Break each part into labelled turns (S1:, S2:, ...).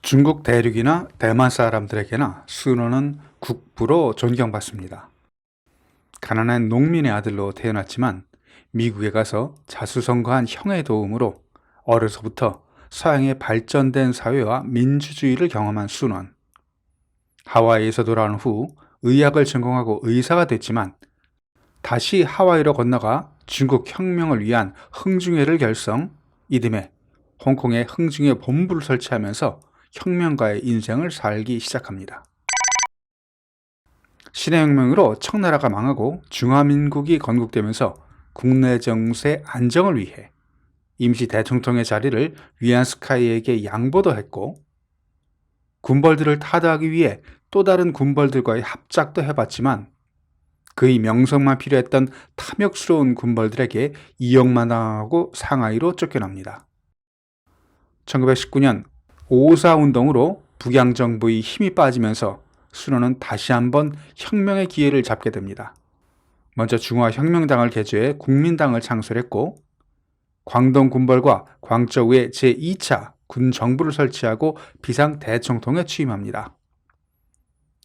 S1: 중국 대륙이나 대만 사람들에게나 순원은 국부로 존경받습니다. 가난한 농민의 아들로 태어났지만 미국에 가서 자수성가한 형의 도움으로 어려서부터 서양의 발전된 사회와 민주주의를 경험한 순원. 하와이에서 돌아온 후 의학을 전공하고 의사가 됐지만 다시 하와이로 건너가 중국 혁명을 위한 흥중회를 결성, 이듬해 홍콩에 흥중회 본부를 설치하면서 혁명가의 인생을 살기 시작합니다. 신해혁명으로 청나라가 망하고 중화민국이 건국되면서 국내 정세 안정을 위해 임시 대총통의 자리를 위안스카이에게 양보도 했고, 군벌들을 타도하기 위해 또 다른 군벌들과의 합작도 해봤지만 그의 명성만 필요했던 탐욕스러운 군벌들에게 이용만 당하고 상하이로 쫓겨납니다. 1919년 5.4 운동으로 북양정부의 힘이 빠지면서 순원은 다시 한번 혁명의 기회를 잡게 됩니다. 먼저 중화혁명당을 개조해 국민당을 창설했고, 광동 군벌과 광저우에 제2차 군정부를 설치하고 비상대총통에 취임합니다.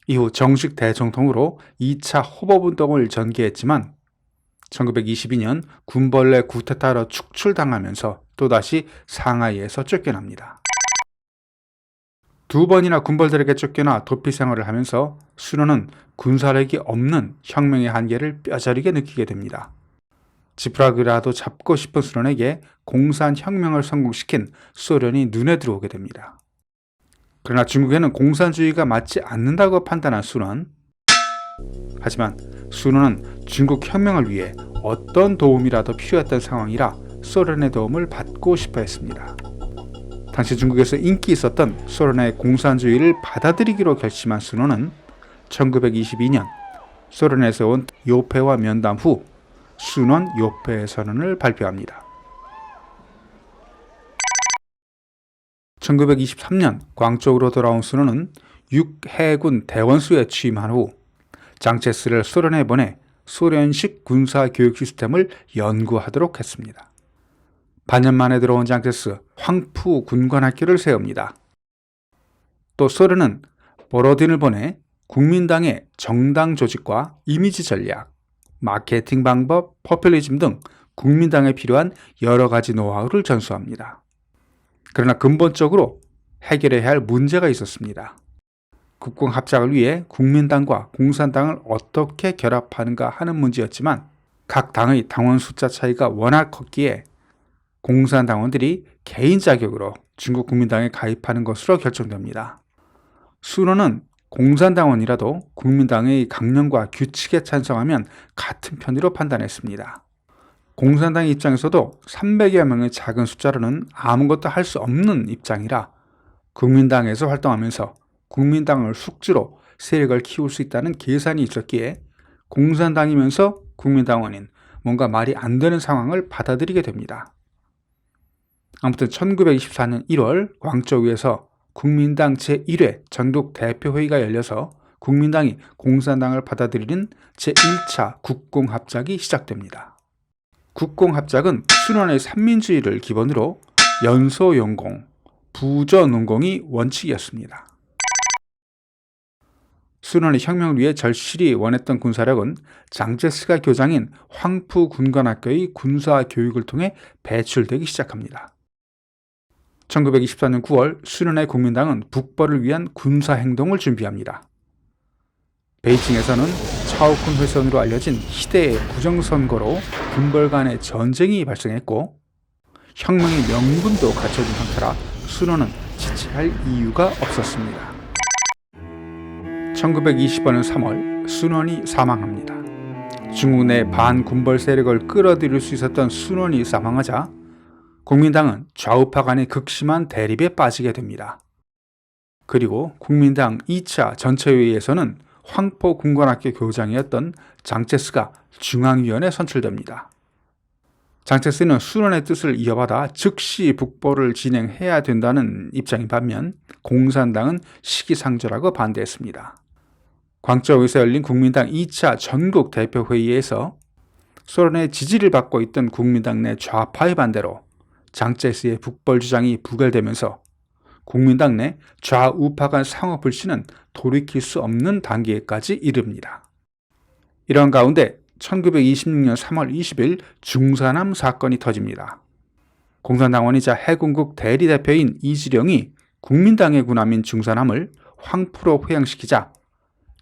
S1: 이후 정식 대총통으로 2차 호법운동을 전개했지만 1922년 군벌 내 쿠데타로 축출당하면서 또다시 상하이에서 쫓겨납니다. 두 번이나 군벌들에게 쫓겨나 도피 생활을 하면서 순원은 군사력이 없는 혁명의 한계를 뼈저리게 느끼게 됩니다. 지푸라기라도 잡고 싶은 순원에게 공산혁명을 성공시킨 소련이 눈에 들어오게 됩니다. 그러나 중국에는 공산주의가 맞지 않는다고 판단한 순원. 하지만 순원은 중국 혁명을 위해 어떤 도움이라도 필요했던 상황이라 소련의 도움을 받고 싶어 했습니다. 당시 중국에서 인기 있었던 소련의 공산주의를 받아들이기로 결심한 순원은 1922년 소련에서 온 요패와 면담 후 순원 요패 선언을 발표합니다. 1923년 광저우로 돌아온 순원은 육해군 대원수에 취임한 후 장체스를 소련에 보내 소련식 군사 교육 시스템을 연구하도록 했습니다. 반년 만에 들어온 장체스 황푸 군관학교를 세웁니다. 또 소련은 보로딘을 보내 국민당의 정당 조직과 이미지 전략, 마케팅 방법, 포퓰리즘 등 국민당에 필요한 여러 가지 노하우를 전수합니다. 그러나 근본적으로 해결해야 할 문제가 있었습니다. 국공합작을 위해 국민당과 공산당을 어떻게 결합하는가 하는 문제였지만 각 당의 당원 숫자 차이가 워낙 컸기에 공산당원들이 개인 자격으로 중국 국민당에 가입하는 것으로 결정됩니다. 순원은 공산당원이라도 국민당의 강령과 규칙에 찬성하면 같은 편으로 판단했습니다. 공산당의 입장에서도 300여 명의 작은 숫자로는 아무것도 할 수 없는 입장이라 국민당에서 활동하면서 국민당을 숙주로 세력을 키울 수 있다는 계산이 있었기에 공산당이면서 국민당원인 뭔가 말이 안 되는 상황을 받아들이게 됩니다. 아무튼 1924년 1월 광저우에서 국민당 제1회 전국 대표회의가 열려서 국민당이 공산당을 받아들이는 제1차 국공합작이 시작됩니다. 국공합작은 순원의 삼민주의를 기본으로 연소용공, 부저농공이 원칙이었습니다. 순원의 혁명을 위해 절실히 원했던 군사력은 장제스가 교장인 황푸 군관학교의 군사교육을 통해 배출되기 시작합니다. 1924년 9월 순원의 국민당은 북벌을 위한 군사행동을 준비합니다. 베이징에서는 차오쿤 회선으로 알려진 희대의 부정선거로 군벌 간의 전쟁이 발생했고 혁명의 명분도 갖춰진 상태라 순원은 지체할 이유가 없었습니다. 1925년 3월 순원이 사망합니다. 중국 내 반군벌 세력을 끌어들일 수 있었던 순원이 사망하자 국민당은 좌우파 간의 극심한 대립에 빠지게 됩니다. 그리고 국민당 2차 전체회의에서는 황포 군관학교 교장이었던 장체스가 중앙위원에 선출됩니다. 장체스는 순원의 뜻을 이어받아 즉시 북벌을 진행해야 된다는 입장인 반면 공산당은 시기상조라고 반대했습니다. 광저우에서 열린 국민당 2차 전국 대표회의에서 소련의 지지를 받고 있던 국민당 내 좌파의 반대로 장제스의 북벌 주장이 부결되면서 국민당 내 좌우파 간 상호 불신은 돌이킬 수 없는 단계까지 이릅니다. 이런 가운데 1926년 3월 20일 중산암 사건이 터집니다. 공산당원이자 해군국 대리대표인 이지령이 국민당의 군함인 중산암을 황푸로 회항시키자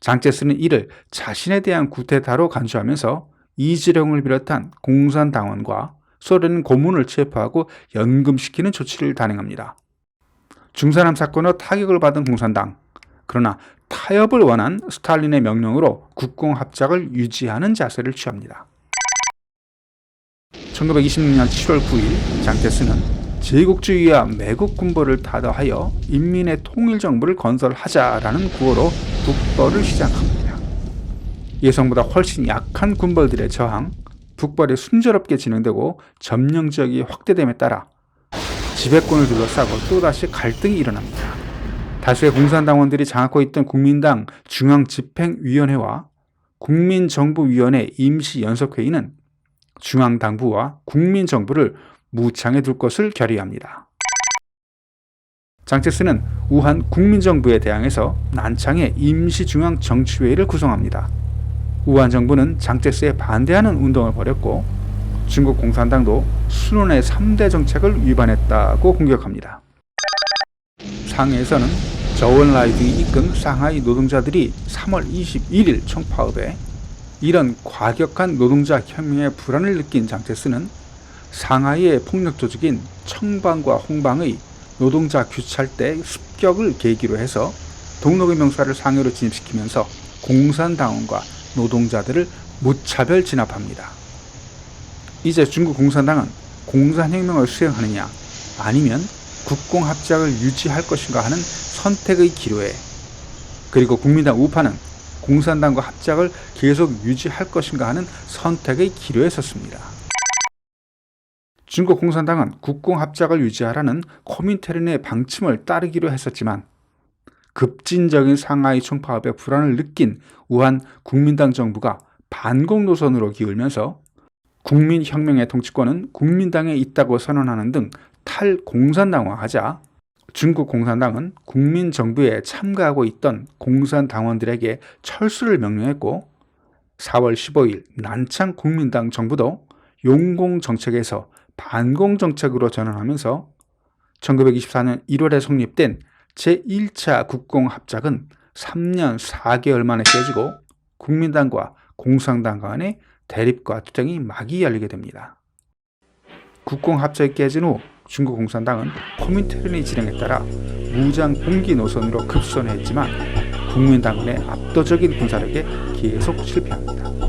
S1: 장제스는 이를 자신에 대한 구테타로 간주하면서 이지령을 비롯한 공산당원과 소련 고문을 체포하고 연금시키는 조치를 단행합니다. 중산암 사건으로 타격을 받은 공산당, 그러나 타협을 원한 스탈린의 명령으로 국공합작을 유지하는 자세를 취합니다. 1926년 7월 9일 장제스는 제국주의와 매국 군부를 타도하여 인민의 통일정부를 건설하자라는 구호로 북벌을 시작합니다. 예상보다 훨씬 약한 군벌들의 저항, 북벌이 순조롭게 진행되고 점령지역이 확대됨에 따라 지배권을 둘러싸고 또다시 갈등이 일어납니다. 다수의 공산당원들이 장악하고 있던 국민당 중앙집행위원회와 국민정부위원회 임시연석회의는 중앙당부와 국민정부를 무창에 둘 것을 결의합니다. 장제스는 우한 국민정부에 대항해서 난창의 임시중앙정치회의를 구성합니다. 우한 정부는 장제스에 반대하는 운동을 벌였고 중국 공산당도 순원의 3대 정책을 위반했다고 공격합니다. 상해에서는 저원라이 등이 이끈 상하이 노동자들이 3월 21일 총파업에 이런 과격한 노동자 혁명의 불안을 느낀 장제스는 상하이의 폭력 조직인 청방과 홍방의 노동자 규찰대 습격을 계기로 해서 동록의 명사를 상해로 진입시키면서 공산당원과 노동자들을 무차별 진압합니다. 이제 중국 공산당은 공산혁명을 수행하느냐 아니면 국공합작을 유지할 것인가 하는 선택의 기로에, 그리고 국민당 우파는 공산당과 합작을 계속 유지할 것인가 하는 선택의 기로에 섰습니다. 중국 공산당은 국공합작을 유지하라는 코민테른의 방침을 따르기로 했었지만 급진적인 상하이 총파업의 불안을 느낀 우한 국민당 정부가 반공 노선으로 기울면서 국민혁명의 통치권은 국민당에 있다고 선언하는 등 탈공산당화하자 중국 공산당은 국민정부에 참가하고 있던 공산당원들에게 철수를 명령했고 4월 15일 난창 국민당 정부도 용공정책에서 반공정책으로 전환하면서 1924년 1월에 성립된 제1차 국공합작은 3년 4개월 만에 깨지고 국민당과 공산당 간의 대립과 투쟁이 막이 열리게 됩니다. 국공합작이 깨진 후 중국 공산당은 코민테른의 진행에 따라 무장 봉기 노선으로 급선회했지만 국민당군의 압도적인 군사력에 계속 실패합니다.